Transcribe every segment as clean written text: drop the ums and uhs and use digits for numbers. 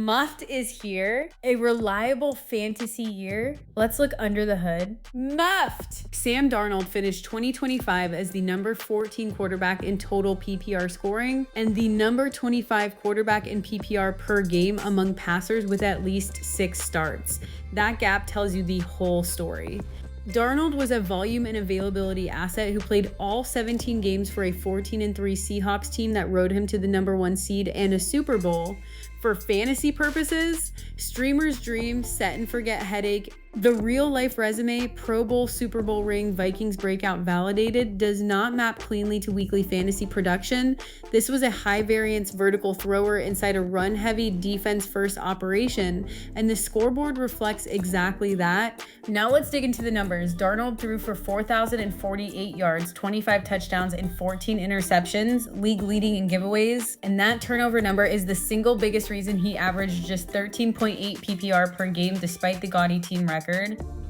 Muffed is here. A reliable fantasy year. Let's look under the hood. Muffed! Sam Darnold finished 2025 as the number 14 quarterback in total PPR scoring and the number 25 quarterback in PPR per game among passers with at least 6 starts. That gap tells you the whole story. Darnold was a volume and availability asset who played all 17 games for a 14-3 Seahawks team that rode him to the number 1 seed and a Super Bowl. For fantasy purposes, streamer's dream, set and forget headache, the real-life resume, Pro Bowl, Super Bowl ring, Vikings breakout validated, does not map cleanly to weekly fantasy production. This was a high-variance vertical thrower inside a run-heavy, defense-first operation, and the scoreboard reflects exactly that. Now let's dig into the numbers. Darnold threw for 4,048 yards, 25 touchdowns, and 14 interceptions, league leading in giveaways, and that turnover number is the single biggest reason he averaged just 13.8 PPR per game despite the gaudy team record.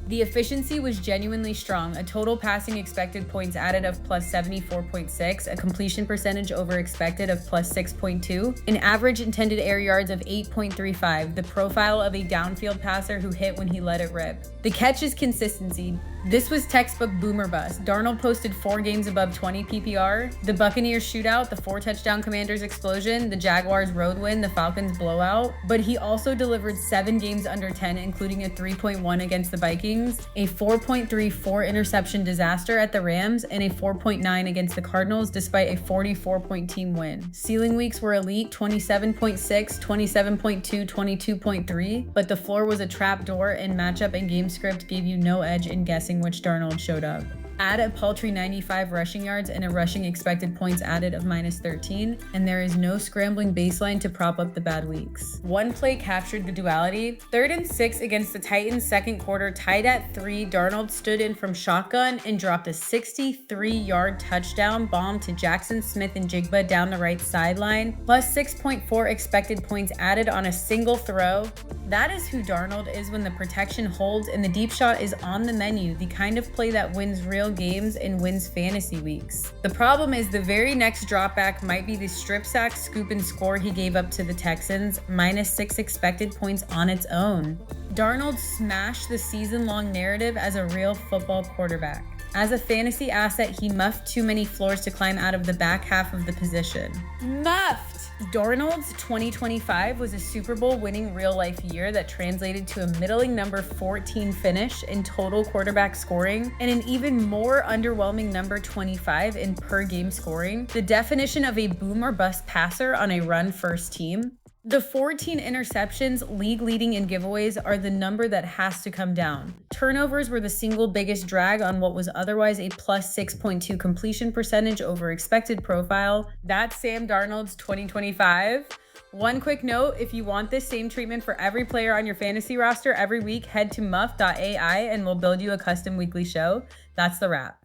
The efficiency was genuinely strong, a total passing expected points added of plus 74.6, a completion percentage over expected of plus 6.2, an average intended air yards of 8.35, the profile of a downfield passer who hit when he let it rip. The catch is consistency. This was textbook boomer bust. Darnold posted 4 games above 20 PPR, the Buccaneers shootout, the 4-touchdown Commanders explosion, the Jaguars road win, the Falcons blowout, but he also delivered 7 games under 10, including a 3.1 against the Vikings, a 4.34 interception disaster at the Rams, and a 4.9 against the Cardinals despite a 44-point team win. Ceiling weeks were elite, 27.6, 27.2, 22.3, but the floor was a trap door, and matchup and game script gave you no edge in guessing which Darnold showed up. Add a paltry 95 rushing yards and a rushing expected points added of minus 13, and there is no scrambling baseline to prop up the bad weeks. One play captured the duality. 3rd and 6 against the Titans second quarter, tied at 3, Darnold stood in from shotgun and dropped a 63-yard touchdown bomb to Jackson Smith-Njigba down the right sideline, plus 6.4 expected points added on a single throw. That is who Darnold is when the protection holds and the deep shot is on the menu, the kind of play that wins real games and wins fantasy weeks. The problem is the very next dropback might be the strip sack, scoop, and score he gave up to the Texans, minus 6 expected points on its own. Darnold smashed the season-long narrative as a real football quarterback. As a fantasy asset, he muffed too many floors to climb out of the back half of the position. Muffed! Darnold's 2025 was a Super Bowl winning real-life year that translated to a middling number 14 finish in total quarterback scoring and an even more underwhelming number 25 in per-game scoring, the definition of a boom or bust passer on a run-first team. The 14 interceptions, league leading in giveaways, are the number that has to come down. Turnovers were the single biggest drag on what was otherwise a plus 6.2 completion percentage over expected profile. That's Sam Darnold's 2025. One quick note, if you want this same treatment for every player on your fantasy roster every week, head to muff.ai and we'll build you a custom weekly show. That's the wrap.